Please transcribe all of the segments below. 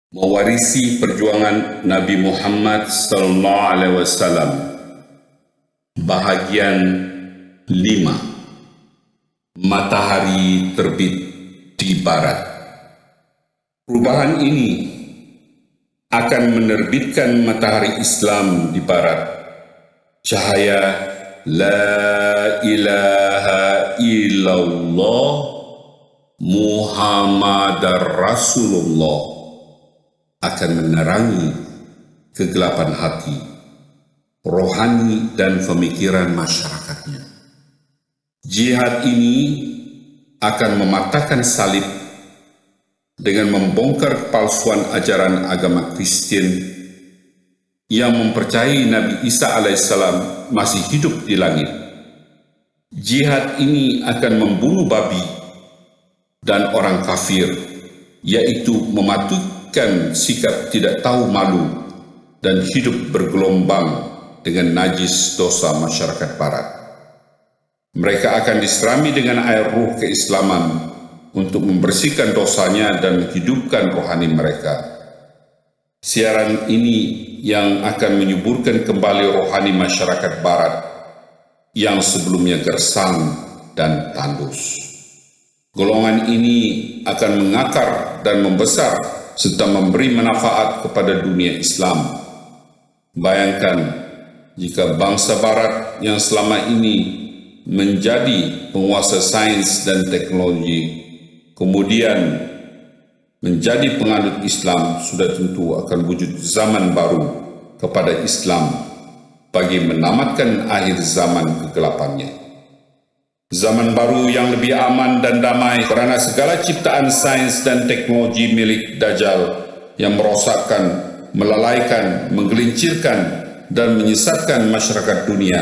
mewarisi perjuangan Nabi Muhammad SAW. Bahagian 5. Matahari terbit di barat. Perubahan ini akan menerbitkan matahari Islam di barat. Cahaya La ilaha illallah Muhammadar Rasulullah akan menerangi kegelapan hati, rohani dan pemikiran masyarakatnya. Jihad ini akan mematahkan salib dengan membongkar kepalsuan ajaran agama Kristen yang mempercayai Nabi Isa alaihissalam masih hidup di langit. Jihad ini akan membunuh babi dan orang kafir, yaitu mematukan sikap tidak tahu malu dan hidup bergelombang dengan najis dosa masyarakat barat. Mereka akan diserami dengan air ruh keislaman untuk membersihkan dosanya dan menghidupkan rohani mereka. Siaran ini yang akan menyuburkan kembali rohani masyarakat barat yang sebelumnya gersang dan tandus. Golongan ini akan mengakar dan membesar serta memberi manfaat kepada dunia Islam. Bayangkan jika bangsa barat yang selama ini menjadi penguasa sains dan teknologi kemudian menjadi penganut Islam, sudah tentu akan wujud zaman baru kepada Islam bagi menamatkan akhir zaman kegelapannya. Zaman baru yang lebih aman dan damai kerana segala ciptaan sains dan teknologi milik Dajjal yang merosakkan, melalaikan, menggelincirkan dan menyesatkan masyarakat dunia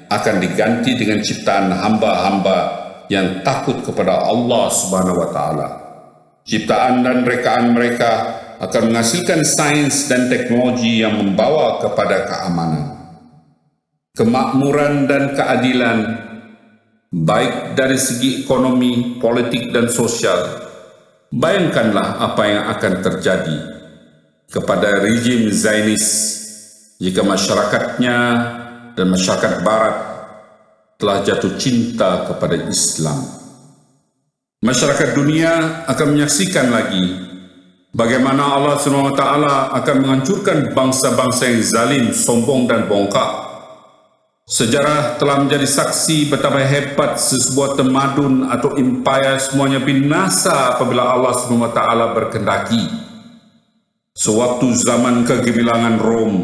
akan diganti dengan ciptaan hamba-hamba yang takut kepada Allah Subhanahu wa Ta'ala. Ciptaan dan rekaan mereka akan menghasilkan sains dan teknologi yang membawa kepada keamanan, kemakmuran dan keadilan, baik dari segi ekonomi, politik dan sosial. Bayangkanlah apa yang akan terjadi kepada rejim Zionis jika masyarakatnya dan masyarakat barat telah jatuh cinta kepada Islam. Masyarakat dunia akan menyaksikan lagi bagaimana Allah SWT akan menghancurkan bangsa-bangsa yang zalim, sombong dan bongkak. Sejarah telah menjadi saksi betapa hebat sebuah tamadun atau empayar semuanya binasa apabila Allah SWT berkehendaki. Sewaktu zaman kegemilangan Rom,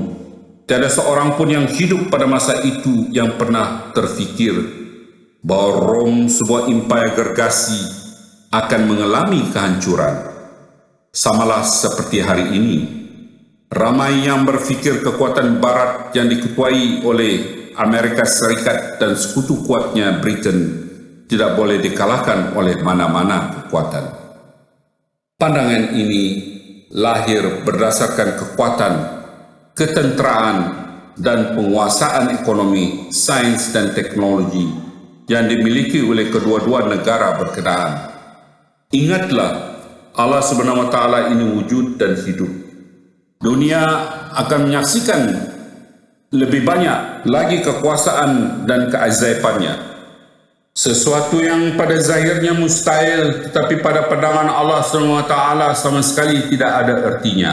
tiada seorang pun yang hidup pada masa itu yang pernah terfikir bahwa Rom, sebuah empayar gergasi, akan mengalami kehancuran. Samalah seperti hari ini, ramai yang berfikir kekuatan barat yang diketuai oleh Amerika Serikat dan sekutu kuatnya Britain tidak boleh dikalahkan oleh mana-mana kekuatan. Pandangan ini lahir berdasarkan kekuatan, ketenteraan dan penguasaan ekonomi, sains dan teknologi yang dimiliki oleh kedua-dua negara berkenaan. Ingatlah, Allah Subhanahu wa Ta'ala ini wujud dan hidup. Dunia akan menyaksikan lebih banyak lagi kekuasaan dan keajaibannya. Sesuatu yang pada zahirnya mustahil, tetapi pada pandangan Allah Subhanahu wa Ta'ala sama sekali tidak ada artinya.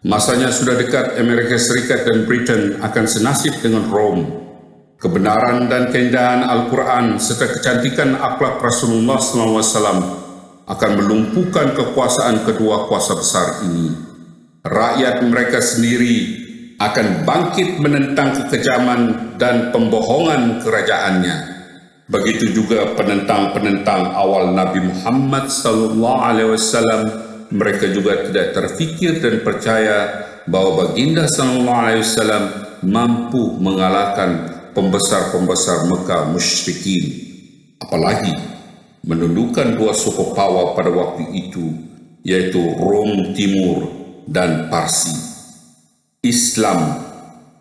Masanya sudah dekat Amerika Serikat dan Britain akan senasib dengan Rom. Kebenaran dan keindahan Al-Quran serta kecantikan akhlak Rasulullah SAW akan melumpuhkan kekuasaan kedua kuasa besar ini. Rakyat mereka sendiri akan bangkit menentang kekejaman dan pembohongan kerajaannya. Begitu juga penentang-penentang awal Nabi Muhammad SAW, mereka juga tidak terfikir dan percaya bahwa baginda SAW mampu mengalahkan pembesar-pembesar Mekah musyrikin, apalagi menundukkan dua superpower pada waktu itu, yaitu Rom Timur dan Parsi. Islam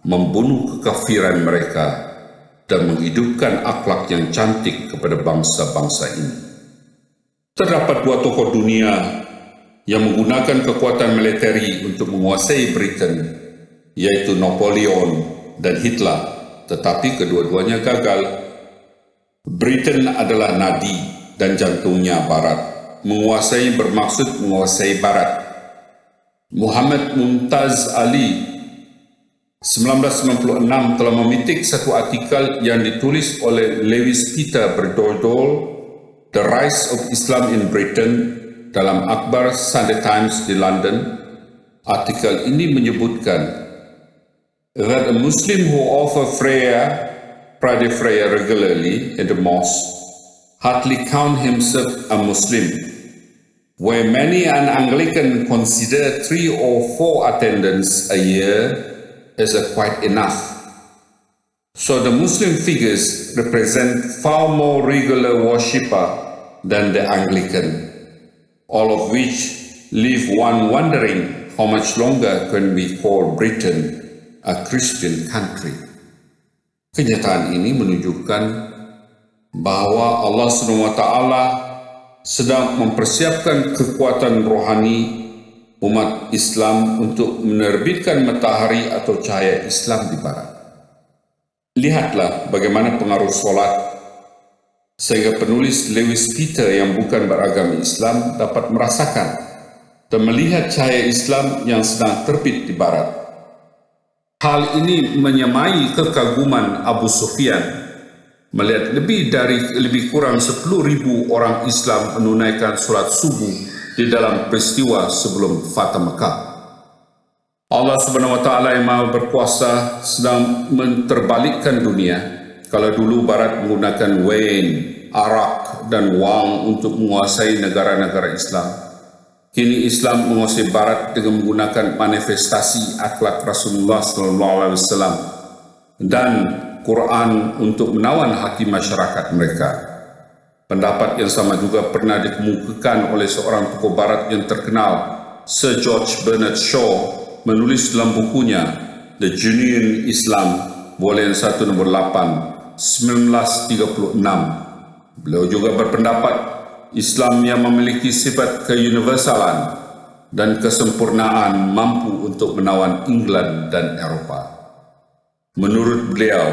membunuh kekafiran mereka dan menghidupkan akhlak yang cantik kepada bangsa-bangsa ini. Terdapat dua tokoh dunia yang menggunakan kekuatan militeri untuk menguasai Britain, yaitu Napoleon dan Hitler, tetapi kedua-duanya gagal. Britain adalah nadi dan jantungnya Barat. Menguasai bermaksud menguasai Barat. Muhammad Mumtaz Ali 1996 telah memitik satu artikel yang ditulis oleh Lewis Peter berjudul The Rise of Islam in Britain dalam akhbar Sunday Times di London. Artikel ini menyebutkan that a Muslim who offer Friday prayer regularly at the mosque hardly count himself a Muslim, where many an Anglican consider 3 or 4 attendance a year as quite enough. So the Muslim figures represent far more regular worshipper than the Anglican, all of which leave one wondering how much longer can we call Britain a Christian country. Kenyataan ini menunjukkan bahwa Allah SWT sedang mempersiapkan kekuatan rohani umat Islam untuk menerbitkan matahari atau cahaya Islam di Barat. Lihatlah bagaimana pengaruh solat sehingga penulis Lewis Peter yang bukan beragama Islam dapat merasakan dan melihat cahaya Islam yang sedang terbit di Barat. Hal ini menyamai kekaguman Abu Sufyan melihat lebih kurang 10.000 orang Islam menunaikan solat subuh di dalam peristiwa sebelum Fatah Mekah. Allah Subhanahu wa Ta'ala yang Maha Berkuasa sedang menterbalikkan dunia. Kalau dulu Barat menggunakan wain, arak dan wang untuk menguasai negara-negara Islam, kini Islam menguasai Barat dengan menggunakan manifestasi akhlak Rasulullah SAW dan Quran untuk menawan hati masyarakat mereka. Pendapat yang sama juga pernah dikemukakan oleh seorang tokoh Barat yang terkenal, Sir George Bernard Shaw, menulis dalam bukunya The Genuine Islam, volume 1 nomor 8, 1936. Beliau juga berpendapat Islam yang memiliki sifat keuniversalan dan kesempurnaan mampu untuk menawan England dan Eropa. Menurut beliau,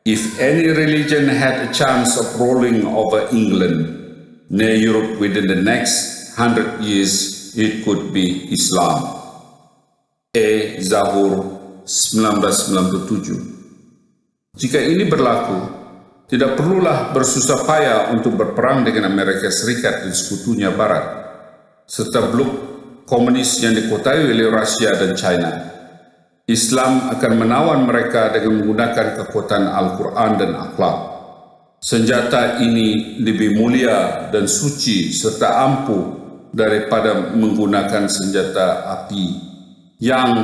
if any religion had a chance of rolling over England, near Europe within the next 100 years, it could be Islam. A. Zahur 1997. Jika ini berlaku, tidak perlulah bersusah payah untuk berperang dengan Amerika Serikat dan sekutunya Barat, serta blok komunis yang dikuasai oleh Rusia dan China. Islam akan menawan mereka dengan menggunakan kekuatan Al-Quran dan akhlak. Senjata ini lebih mulia dan suci serta ampuh daripada menggunakan senjata api yang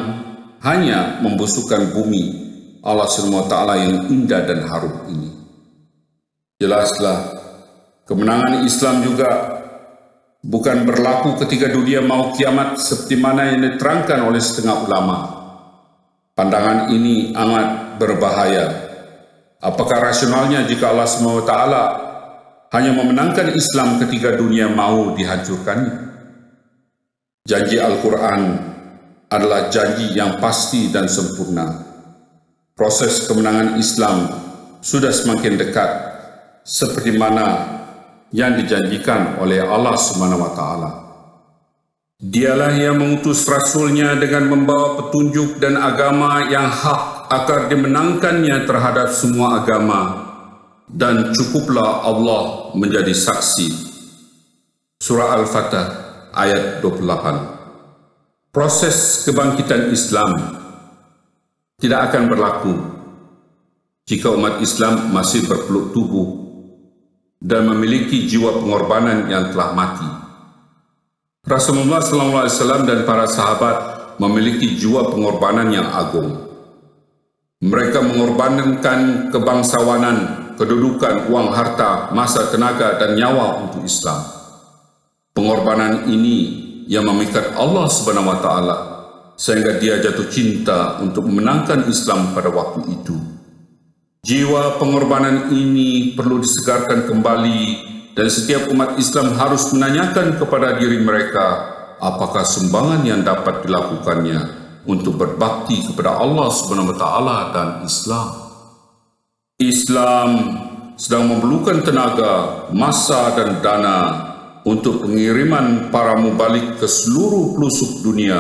hanya membusukkan bumi Allah SWT yang indah dan harum ini. Jelaslah, kemenangan Islam juga bukan berlaku ketika dunia mau kiamat seperti mana yang diterangkan oleh setengah ulama. Pandangan ini amat berbahaya. Apakah rasionalnya jika Allah SWT hanya memenangkan Islam ketika dunia mau dihancurkannya? Janji Al-Quran adalah janji yang pasti dan sempurna. Proses kemenangan Islam sudah semakin dekat, seperti mana yang dijanjikan oleh Allah SWT. Dialah yang mengutus Rasulnya dengan membawa petunjuk dan agama yang hak agar dimenangkannya terhadap semua agama, dan cukuplah Allah menjadi saksi. Surah Al-Fatah ayat 28. Proses kebangkitan Islam tidak akan berlaku jika umat Islam masih berpeluk tubuh dan memiliki jiwa pengorbanan yang telah mati. Rasulullah SAW dan para sahabat memiliki jiwa pengorbanan yang agung. Mereka mengorbankan kebangsawanan, kedudukan, uang, harta, masa, tenaga, dan nyawa untuk Islam. Pengorbanan ini yang memikat Allah SWT sehingga dia jatuh cinta untuk memenangkan Islam pada waktu itu. Jiwa pengorbanan ini perlu disegarkan kembali, dan setiap umat Islam harus menanyakan kepada diri mereka, apakah sumbangan yang dapat dilakukannya untuk berbakti kepada Allah Subhanahu wa taala dan Islam. Islam sedang memerlukan tenaga, masa dan dana untuk pengiriman para mubalik ke seluruh pelosok dunia,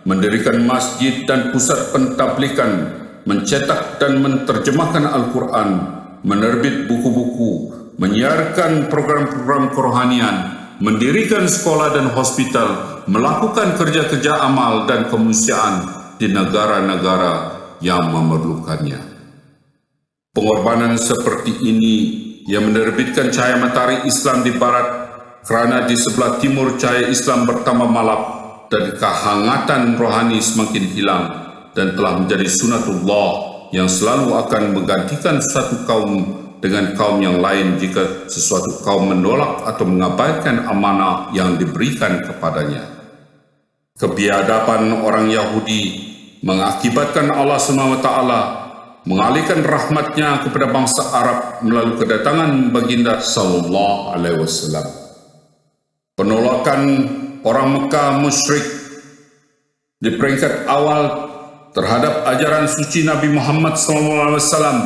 mendirikan masjid dan pusat pentablikan, mencetak dan menterjemahkan Al-Quran, menerbit buku-buku, menyiarkan program-program kerohanian, mendirikan sekolah dan hospital, melakukan kerja-kerja amal dan kemanusiaan di negara-negara yang memerlukannya. Pengorbanan seperti ini yang menerbitkan cahaya matahari Islam di barat, kerana di sebelah timur cahaya Islam bertambah malap dan kehangatan rohani semakin hilang, dan telah menjadi sunatullah yang selalu akan menggantikan suatu kaum dengan kaum yang lain jika sesuatu kaum menolak atau mengabaikan amanah yang diberikan kepadanya. Kebiadaban orang Yahudi mengakibatkan Allah SWT mengalihkan rahmatnya kepada bangsa Arab melalui kedatangan baginda sallallahu alaihi wasallam. Penolakan orang Mekah musyrik di peringkat awal terhadap ajaran suci Nabi Muhammad sallallahu alaihi wasallam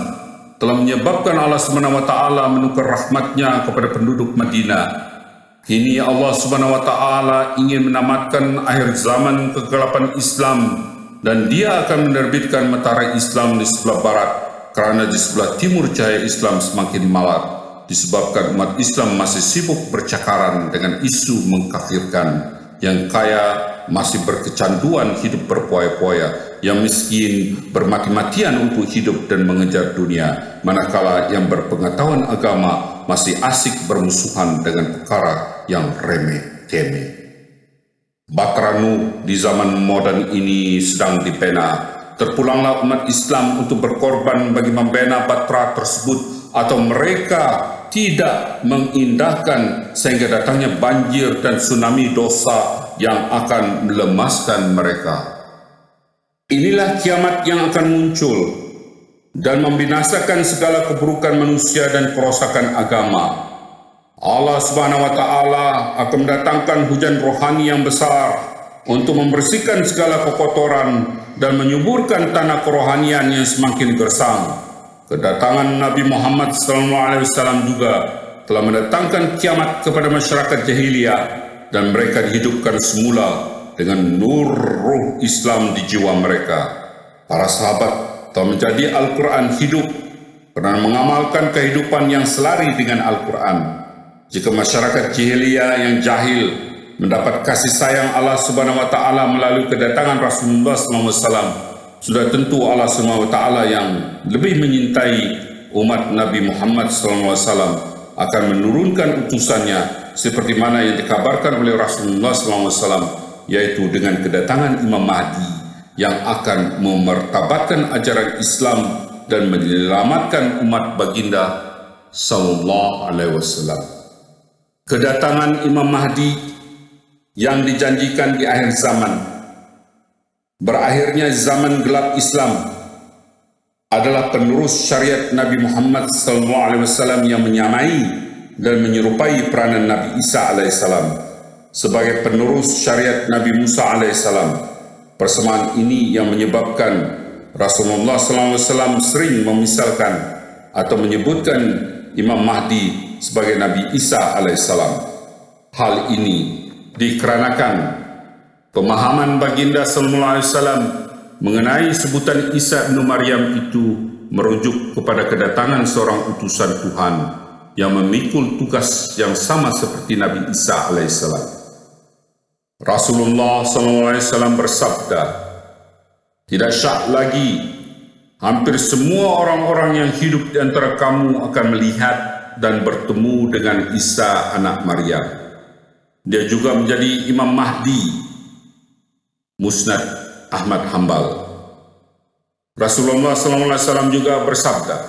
telah menyebabkan Allah Subhanahu wa taala menukar rahmatnya kepada penduduk Madinah. Kini Allah Subhanahu wa taala ingin menamatkan akhir zaman kegelapan Islam, dan Dia akan menerbitkan matahari Islam di sebelah barat, kerana di sebelah timur cahaya Islam semakin malat, disebabkan umat Islam masih sibuk bercakaran dengan isu mengkafirkan, yang kaya masih berkecanduan hidup berpoya-poya, yang miskin bermati-matian untuk hidup dan mengejar dunia, manakala yang berpengetahuan agama masih asik bermusuhan dengan perkara yang remeh-temeh. Batranu di zaman modern ini sedang dibina. Terpulanglah umat Islam untuk berkorban bagi membina batra tersebut, atau mereka tidak mengindahkan sehingga datangnya banjir dan tsunami dosa yang akan melemaskan mereka. Inilah kiamat yang akan muncul dan membinasakan segala keburukan manusia dan kerosakan agama. Allah Subhanahu wa taala akan mendatangkan hujan rohani yang besar untuk membersihkan segala kekotoran dan menyuburkan tanah kerohanian yang semakin gersang. Kedatangan Nabi Muhammad SAW juga telah mendatangkan kiamat kepada masyarakat jahiliyah, dan mereka dihidupkan semula dengan nur ruh Islam di jiwa mereka. Para sahabat telah menjadi Al-Quran hidup karena mengamalkan kehidupan yang selari dengan Al-Quran. Jika masyarakat jahiliyah yang jahil mendapat kasih sayang Allah Subhanahu wa taala melalui kedatangan Rasulullah SAW, sudah tentu Allah Subhanahu wa taala yang lebih menyintai umat Nabi Muhammad SAW akan menurunkan utusannya seperti mana yang dikabarkan oleh Rasulullah SAW, yaitu dengan kedatangan Imam Mahdi yang akan memartabatkan ajaran Islam dan menyelamatkan umat baginda sallallahu alaihi wasallam. Kedatangan Imam Mahdi yang dijanjikan di akhir zaman, berakhirnya zaman gelap Islam, adalah penerus syariat Nabi Muhammad SAW yang menyamai dan menyerupai peranan Nabi Isa AS sebagai penerus syariat Nabi Musa AS. Persamaan ini yang menyebabkan Rasulullah SAW sering memisalkan atau menyebutkan Imam Mahdi sebagai Nabi Isa AS. Hal ini dikarenakan pemahaman baginda SAW mengenai sebutan Isa bin Maryam itu merujuk kepada kedatangan seorang utusan Tuhan yang memikul tugas yang sama seperti Nabi Isa AS. Rasulullah SAW bersabda, "Tidak syak lagi, hampir semua orang-orang yang hidup di antara kamu akan melihat dan bertemu dengan Isa anak Maryam. Dia juga menjadi Imam Mahdi." Musnad Ahmad Hanbal. Rasulullah SAW juga bersabda,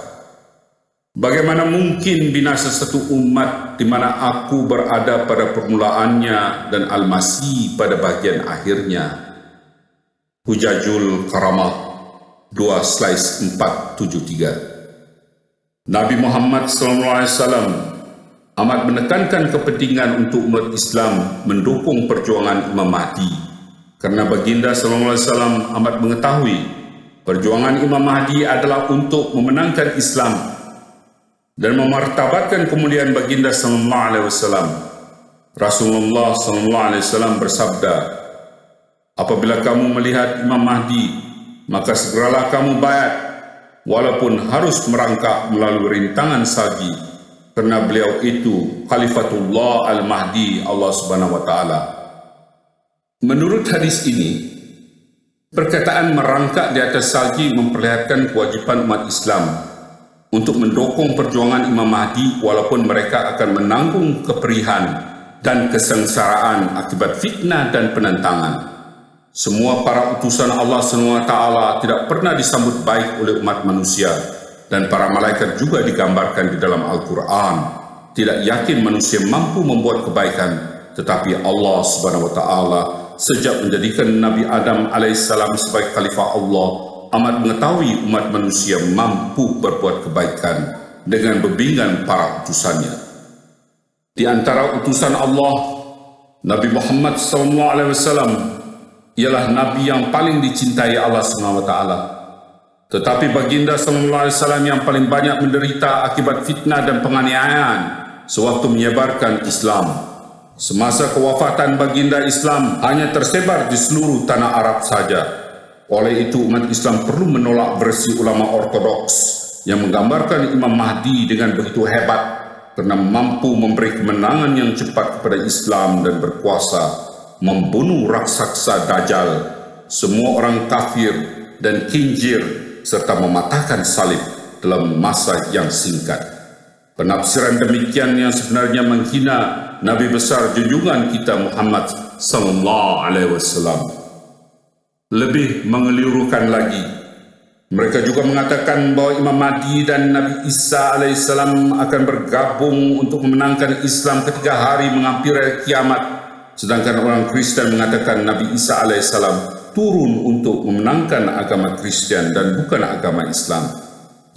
"Bagaimana mungkin binasa satu umat di mana aku berada pada permulaannya dan Al-Masih pada bagian akhirnya?" Hujajul Karamah 2/473. Nabi Muhammad SAW amat menekankan kepentingan untuk umat Islam mendukung perjuangan Imam Mahdi, kerana baginda sallallahu alaihi wasallam amat mengetahui perjuangan Imam Mahdi adalah untuk memenangkan Islam dan memartabatkan kemuliaan baginda sallallahu alaihi wasallam. Rasulullah sallallahu alaihi wasallam bersabda, apabila kamu melihat Imam Mahdi, maka segeralah kamu baiat, walaupun harus merangkak melalui rintangan salji, kerana beliau itu Khalifatullah Al-Mahdi Allah Subhanahu wa taala. Menurut hadis ini, perkataan merangkak di atas salji memperlihatkan kewajipan umat Islam untuk mendukung perjuangan Imam Mahdi walaupun mereka akan menanggung keperihan dan kesengsaraan akibat fitnah dan penentangan. Semua para utusan Allah SWT tidak pernah disambut baik oleh umat manusia, dan para malaikat juga digambarkan di dalam Al-Quran tidak yakin manusia mampu membuat kebaikan, tetapi Allah SWT sejak menjadikan Nabi Adam AS sebagai khalifah Allah amat mengetahui umat manusia mampu berbuat kebaikan dengan bimbingan para utusannya. Di antara utusan Allah, Nabi Muhammad SAW ialah Nabi yang paling dicintai Allah SWT. Tetapi baginda sallallahu alaihi wasallam yang paling banyak menderita akibat fitnah dan penganiayaan sewaktu menyebarkan Islam. Semasa kewafatan baginda, Islam hanya tersebar di seluruh tanah Arab saja. Oleh itu umat Islam perlu menolak versi ulama ortodoks yang menggambarkan Imam Mahdi dengan begitu hebat kerana mampu memberi kemenangan yang cepat kepada Islam dan berkuasa membunuh raksasa Dajjal, semua orang kafir dan khinzir, serta mematahkan salib dalam masa yang singkat. Penafsiran demikian yang sebenarnya menghina Nabi besar junjungan kita Muhammad sallallahu alaihi wasallam. Lebih mengelirukan lagi, mereka juga mengatakan bahawa Imam Mahdi dan Nabi Isa alaihissalam akan bergabung untuk memenangkan Islam ketika hari menghampiri kiamat, sedangkan orang Kristen mengatakan Nabi Isa alaihissalam turun untuk memenangkan agama Kristian dan bukan agama Islam.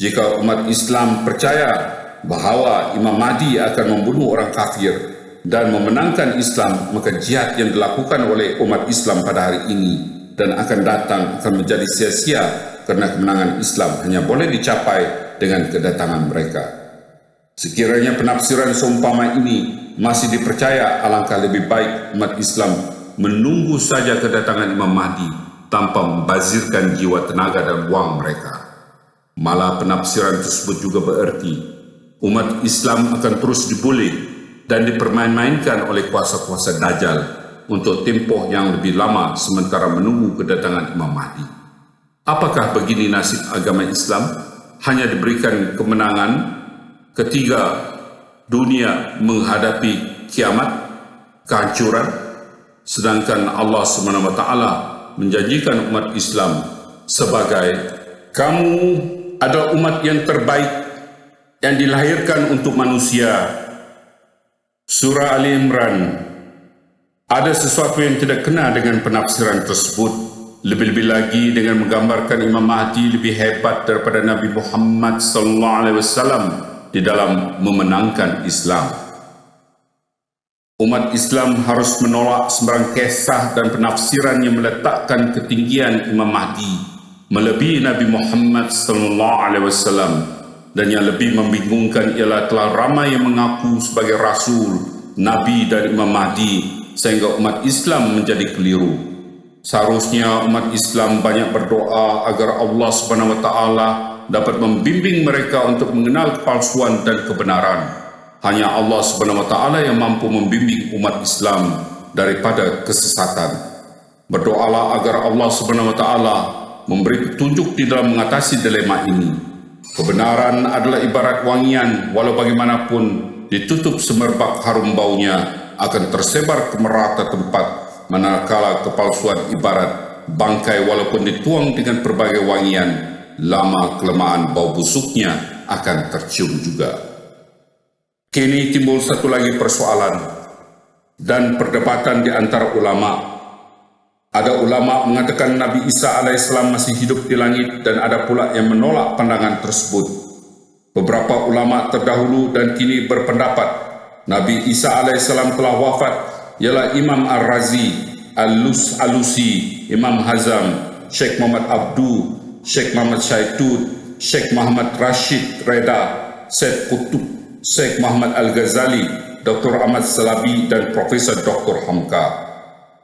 Jika umat Islam percaya bahawa Imam Mahdi akan membunuh orang kafir dan memenangkan Islam, maka jihad yang dilakukan oleh umat Islam pada hari ini dan akan datang akan menjadi sia-sia, kerana kemenangan Islam hanya boleh dicapai dengan kedatangan mereka. Sekiranya penafsiran seumpama ini masih dipercaya, alangkah lebih baik umat Islam menunggu saja kedatangan Imam Mahdi tanpa membazirkan jiwa, tenaga dan wang mereka. Malah penafsiran tersebut juga bererti umat Islam akan terus dibuli dan dipermain-mainkan oleh kuasa-kuasa Dajjal untuk tempoh yang lebih lama sementara menunggu kedatangan Imam Mahdi. Apakah begini nasib agama Islam? Hanya diberikan kemenangan ketika dunia menghadapi kiamat, kehancuran, sedangkan Allah SWT menjanjikan umat Islam sebagai kamu adalah umat yang terbaik yang dilahirkan untuk manusia. Surah Ali Imran. Ada sesuatu yang tidak kena dengan penafsiran tersebut, lebih-lebih lagi dengan menggambarkan Imam Mahdi lebih hebat daripada Nabi Muhammad SAW di dalam memenangkan Islam. Umat Islam harus menolak sembarang kisah dan penafsiran yang meletakkan ketinggian Imam Mahdi melebihi Nabi Muhammad SAW, dan yang lebih membingungkan ialah telah ramai yang mengaku sebagai Rasul, Nabi dan Imam Mahdi sehingga umat Islam menjadi keliru. Seharusnya umat Islam banyak berdoa agar Allah SWT dapat membimbing mereka untuk mengenal kepalsuan dan kebenaran. Hanya Allah SWT yang mampu membimbing umat Islam daripada kesesatan. Berdoalah agar Allah SWT memberi petunjuk di dalam mengatasi dilema ini. Kebenaran adalah ibarat wangian, walau bagaimanapun ditutup semerbak harum baunya akan tersebar ke merata tempat, manakala kepalsuan ibarat bangkai walaupun dituang dengan berbagai wangian, lama-kelamaan bau busuknya akan tercium juga. Kini timbul satu lagi persoalan dan perdebatan di antara ulama. Ada ulama mengatakan Nabi Isa alaihissalam masih hidup di langit, dan ada pula yang menolak pandangan tersebut. Beberapa ulama terdahulu dan kini berpendapat Nabi Isa alaihissalam telah wafat ialah Imam Ar-Razi, Al-Alusi, Imam Hazam, Sheikh Muhammad Abdu, Sheikh Muhammad Syaitun, Sheikh Muhammad Rashid Reda, Syed Qutub, Sheikh Muhammad Al-Ghazali, Dr. Ahmad Salabi dan Profesor Dr. Hamka.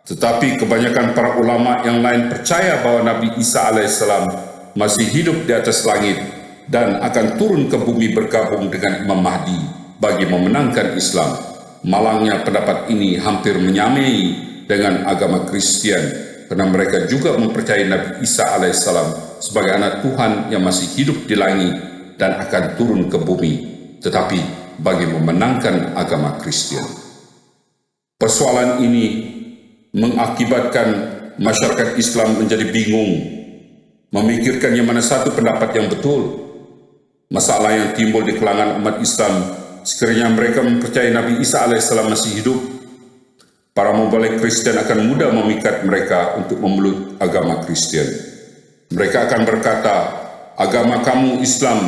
Tetapi kebanyakan para ulama yang lain percaya bahawa Nabi Isa alaihissalam masih hidup di atas langit dan akan turun ke bumi bergabung dengan Imam Mahdi bagi memenangkan Islam. Malangnya pendapat ini hampir menyamai dengan agama Kristian, kerana mereka juga mempercayai Nabi Isa alaihissalam sebagai anak Tuhan yang masih hidup di langit dan akan turun ke bumi, tetapi bagi memenangkan agama Kristian. Persoalan ini mengakibatkan masyarakat Islam menjadi bingung, memikirkan yang mana satu pendapat yang betul. Masalah yang timbul di kalangan umat Islam, sekiranya mereka mempercayai Nabi Isa alaihissalam masih hidup, para mubalik Kristen akan mudah memikat mereka untuk memeluk agama Kristen. Mereka akan berkata, agama kamu Islam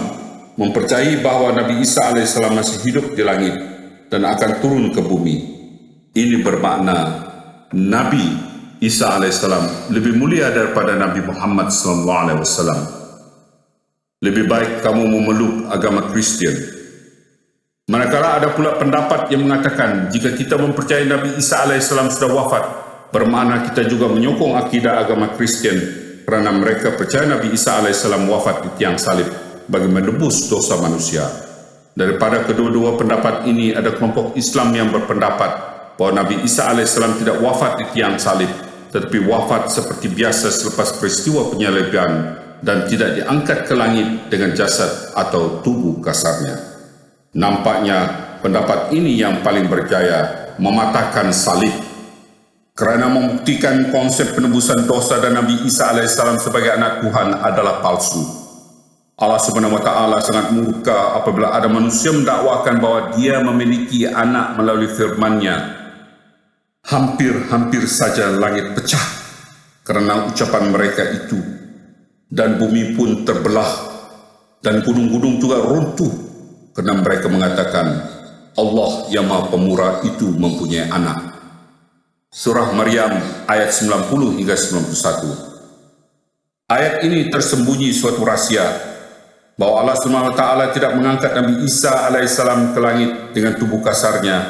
mempercayai bahawa Nabi Isa alaihissalam masih hidup di langit dan akan turun ke bumi. Ini bermakna Nabi Isa alaihissalam lebih mulia daripada Nabi Muhammad sallallahu alaihi wasallam. Lebih baik kamu memeluk agama Kristian. Manakala ada pula pendapat yang mengatakan jika kita mempercayai Nabi Isa alaihissalam sudah wafat, bermakna kita juga menyokong akidah agama Kristian kerana mereka percaya Nabi Isa alaihissalam wafat di tiang salib bagi menebus dosa manusia. Daripada kedua-dua pendapat ini, ada kelompok Islam yang berpendapat bahawa Nabi Isa alaihissalam tidak wafat di tiang salib, tetapi wafat seperti biasa selepas peristiwa penyaliban dan tidak diangkat ke langit dengan jasad atau tubuh kasarnya. Nampaknya pendapat ini yang paling berjaya mematahkan salib, kerana membuktikan konsep penebusan dosa dan Nabi Isa alaihissalam sebagai anak Tuhan adalah palsu. Allah Subhanahu wa taala sangat murka apabila ada manusia mendakwakan bahawa dia memiliki anak melalui firman-Nya. Hampir-hampir saja langit pecah kerana ucapan mereka itu, dan bumi pun terbelah dan gunung-gunung juga runtuh kerana mereka mengatakan Allah yang Maha Pemurah itu mempunyai anak. Surah Maryam ayat 90 hingga 91. Ayat ini tersembunyi suatu rahsia bahawa Allah SWT tidak mengangkat Nabi Isa alaihissalam ke langit dengan tubuh kasarnya,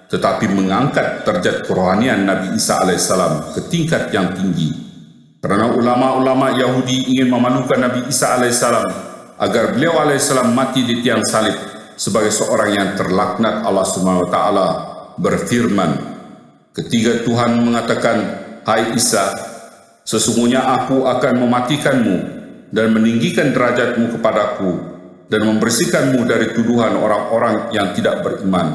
tetapi mengangkat derajat kerohanian Nabi Isa alaihissalam ke tingkat yang tinggi. Kerana ulama-ulama Yahudi ingin memalukan Nabi Isa alaihissalam agar beliau alaihissalam mati di tiang salib sebagai seorang yang terlaknat. Allah SWT berfirman, ketika Tuhan mengatakan, hai Isa, sesungguhnya aku akan mematikanmu dan meninggikan derajatmu kepadaku dan membersihkanmu dari tuduhan orang-orang yang tidak beriman.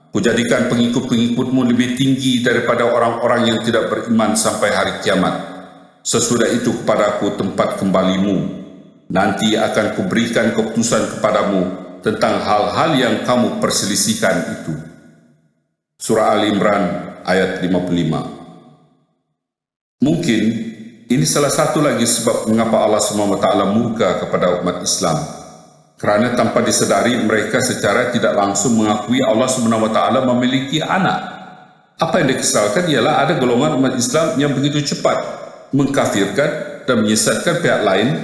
Kujadikan pengikut-pengikutmu lebih tinggi daripada orang-orang yang tidak beriman sampai hari kiamat. Sesudah itu kepadaku tempat kembalimu. Nanti akan kuberikan keputusan kepadamu tentang hal-hal yang kamu perselisihkan itu. Surah Al-Imran ayat 55. Mungkin ini salah satu lagi sebab mengapa Allah SWT murka kepada umat Islam, kerana tanpa disedari mereka secara tidak langsung mengakui Allah SWT memiliki anak. Apa yang dikesalkan ialah ada golongan umat Islam yang begitu cepat mengkafirkan dan menyesatkan pihak lain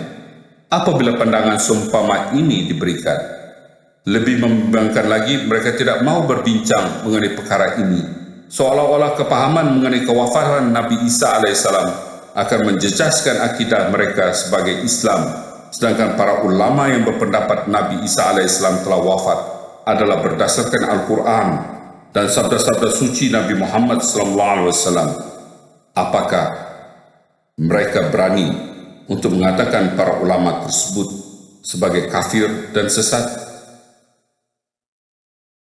apabila pandangan seumpama ini diberikan. Lebih membimbangkan lagi, mereka tidak mau berbincang mengenai perkara ini, seolah-olah kepahaman mengenai kewafatan Nabi Isa alaihissalam akan menjejaskan akidah mereka sebagai Islam. Sedangkan para ulama yang berpendapat Nabi Isa alaihissalam telah wafat adalah berdasarkan Al-Quran dan sabda-sabda suci Nabi Muhammad SAW. Apakah mereka berani untuk mengatakan para ulama tersebut sebagai kafir dan sesat?